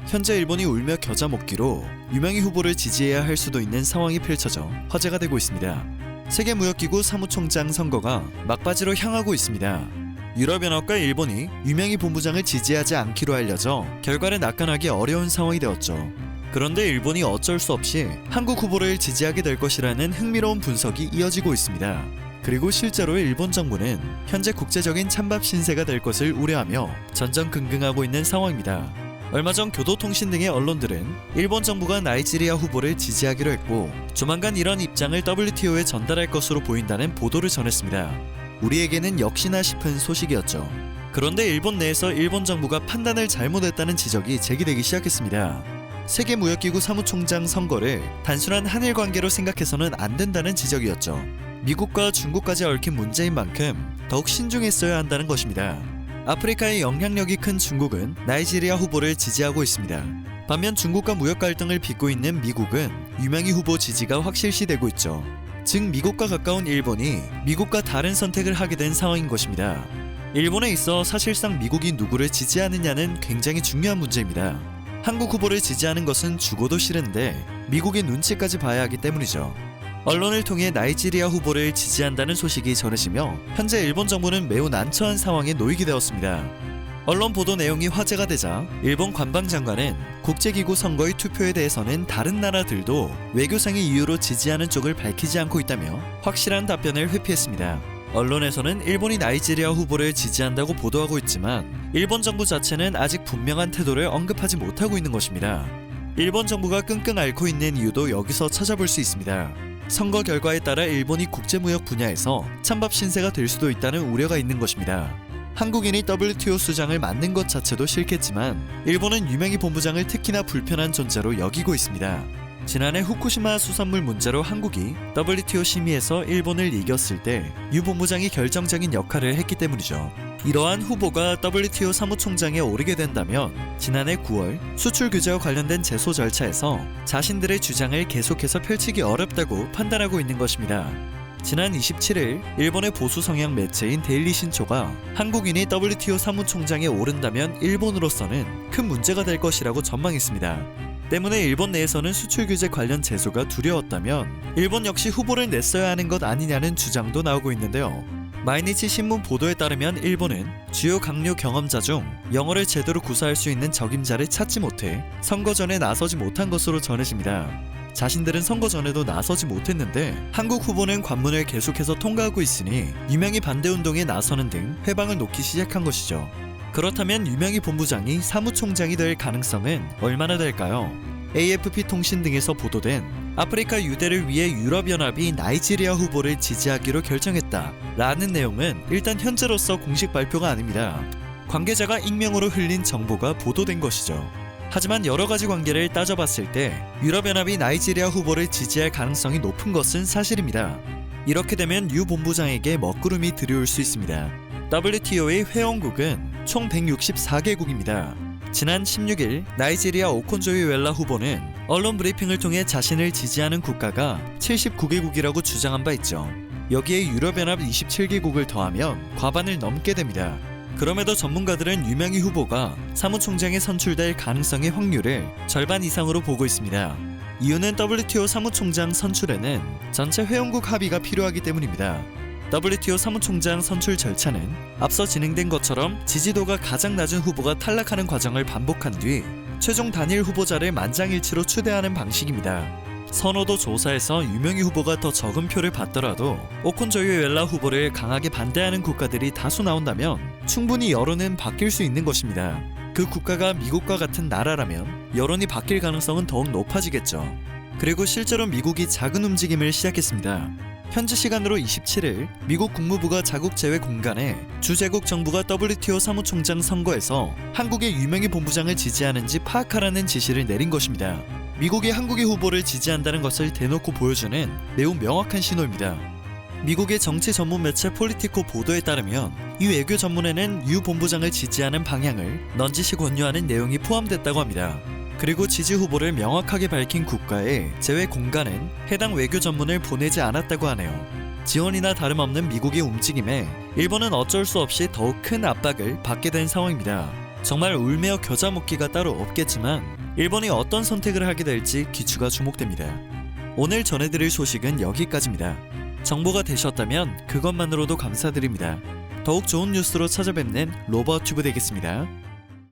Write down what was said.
현재 일본이 울며 겨자 먹기로 유명희 후보를 지지해야 할 수도 있는 상황이 펼쳐져 화제가 되고 있습니다. 세계무역기구 사무총장 선거가 막바지로 향하고 있습니다. 유럽연합과 일본이 유명희 본부장을 지지하지 않기로 알려져 결과를 낙관하기 어려운 상황이 되었죠. 그런데 일본이 어쩔 수 없이 한국 후보를 지지하게 될 것이라는 흥미로운 분석이 이어지고 있습니다. 그리고 실제로 일본 정부는 현재 국제적인 찬밥 신세가 될 것을 우려하며 전전긍긍하고 있는 상황입니다. 얼마 전 교도통신 등의 언론들은 일본 정부가 나이지리아 후보를 지지하기로 했고 조만간 이런 입장을 WTO에 전달할 것으로 보인다는 보도를 전했습니다. 우리에게는 역시나 싶은 소식이었죠. 그런데 일본 내에서 일본 정부가 판단을 잘못했다는 지적이 제기되기 시작했습니다. 세계무역기구 사무총장 선거를 단순한 한일 관계로 생각해서는 안 된다는 지적이었죠. 미국과 중국까지 얽힌 문제인 만큼 더욱 신중했어야 한다는 것입니다. 아프리카의 영향력이 큰 중국은 나이지리아 후보를 지지하고 있습니다. 반면 중국과 무역 갈등을 빚고 있는 미국은 유명희 후보 지지가 확실시되고 있죠. 즉 미국과 가까운 일본이 미국과 다른 선택을 하게 된 상황인 것입니다. 일본에 있어 사실상 미국이 누구를 지지하느냐는 굉장히 중요한 문제입니다. 한국 후보를 지지하는 것은 죽어도 싫은데 미국의 눈치까지 봐야 하기 때문이죠. 언론을 통해 나이지리아 후보를 지지한다는 소식이 전해지며 현재 일본 정부는 매우 난처한 상황에 놓이게 되었습니다. 언론 보도 내용이 화제가 되자 일본 관방장관은 국제기구 선거의 투표에 대해서는 다른 나라들도 외교상의 이유로 지지하는 쪽을 밝히지 않고 있다며 확실한 답변을 회피했습니다. 언론에서는 일본이 나이지리아 후보를 지지한다고 보도하고 있지만 일본 정부 자체는 아직 분명한 태도를 언급하지 못하고 있는 것입니다. 일본 정부가 끙끙 앓고 있는 이유도 여기서 찾아볼 수 있습니다. 선거 결과에 따라 일본이 국제무역 분야에서 찬밥 신세가 될 수도 있다는 우려가 있는 것입니다. 한국인이 WTO 수장을 맡는 것 자체도 싫겠지만 일본은 유명희 본부장을 특히나 불편한 존재로 여기고 있습니다. 지난해 후쿠시마 수산물 문제로 한국이 WTO 심의에서 일본을 이겼을 때 유 본부장이 결정적인 역할을 했기 때문이죠. 이러한 후보가 WTO 사무총장에 오르게 된다면 지난해 9월 수출 규제와 관련된 제소 절차에서 자신들의 주장을 계속해서 펼치기 어렵다고 판단하고 있는 것입니다. 지난 27일 일본의 보수 성향 매체인 데일리 신초가 한국인이 WTO 사무총장에 오른다면 일본으로서는 큰 문제가 될 것이라고 전망했습니다. 때문에 일본 내에서는 수출 규제 관련 제소가 두려웠다면 일본 역시 후보를 냈어야 하는 것 아니냐는 주장도 나오고 있는데요. 마이니치 신문 보도에 따르면 일본은 주요 강요 경험자 중 영어를 제대로 구사할 수 있는 적임자를 찾지 못해 선거 전에 나서지 못한 것으로 전해집니다. 자신들은 선거 전에도 나서지 못했는데 한국 후보는 관문을 계속해서 통과하고 있으니 유명희 반대운동에 나서는 등 회방을 놓기 시작한 것이죠. 그렇다면 유명희 본부장이 사무총장이 될 가능성은 얼마나 될까요? AFP 통신 등에서 보도된 아프리카 유대를 위해 유럽연합이 나이지리아 후보를 지지하기로 결정했다 라는 내용은 일단 현재로서 공식 발표가 아닙니다. 관계자가 익명으로 흘린 정보가 보도된 것이죠. 하지만 여러가지 관계를 따져봤을 때 유럽연합이 나이지리아 후보를 지지할 가능성이 높은 것은 사실입니다. 이렇게 되면 유 본부장에게 먹구름이 들여올 수 있습니다. WTO의 회원국은 총 164개국입니다. 지난 16일 나이지리아 오콘조이웰라 후보는 언론 브리핑을 통해 자신을 지지하는 국가가 79개국이라고 주장한 바 있죠. 여기에 유럽연합 27개국을 더하면 과반을 넘게 됩니다. 그럼에도 전문가들은 유명희 후보가 사무총장에 선출될 가능성의 확률을 절반 이상으로 보고 있습니다. 이유는 WTO 사무총장 선출에는 전체 회원국 합의가 필요하기 때문입니다. WTO 사무총장 선출 절차는 앞서 진행된 것처럼 지지도가 가장 낮은 후보가 탈락하는 과정을 반복한 뒤 최종 단일 후보자를 만장일치로 추대하는 방식입니다. 선호도 조사에서 유명희 후보가 더 적은 표를 받더라도 오콘조이웰라 후보를 강하게 반대하는 국가들이 다수 나온다면 충분히 여론은 바뀔 수 있는 것입니다. 그 국가가 미국과 같은 나라라면 여론이 바뀔 가능성은 더욱 높아지겠죠. 그리고 실제로 미국이 작은 움직임을 시작했습니다. 현지 시간으로 27일 미국 국무부가 자국 제외 공간에 주재국 정부가 WTO 사무총장 선거에서 한국의 유명희 본부장을 지지하는지 파악하라는 지시를 내린 것입니다. 미국이 한국의 후보를 지지한다는 것을 대놓고 보여주는 매우 명확한 신호입니다. 미국의 정치 전문 매체 폴리티코 보도에 따르면 이 외교 전문에는 유 본부장을 지지하는 방향을 넌지시 권유하는 내용이 포함됐다고 합니다. 그리고 지지 후보를 명확하게 밝힌 국가의 제외 공간엔 해당 외교 전문을 보내지 않았다고 하네요. 지원이나 다름없는 미국의 움직임에 일본은 어쩔 수 없이 더욱 큰 압박을 받게 된 상황입니다. 정말 울며 겨자 먹기가 따로 없겠지만 일본이 어떤 선택을 하게 될지 귀추가 주목됩니다. 오늘 전해드릴 소식은 여기까지입니다. 정보가 되셨다면 그것만으로도 감사드립니다. 더욱 좋은 뉴스로 찾아뵙는 로버튜브 되겠습니다.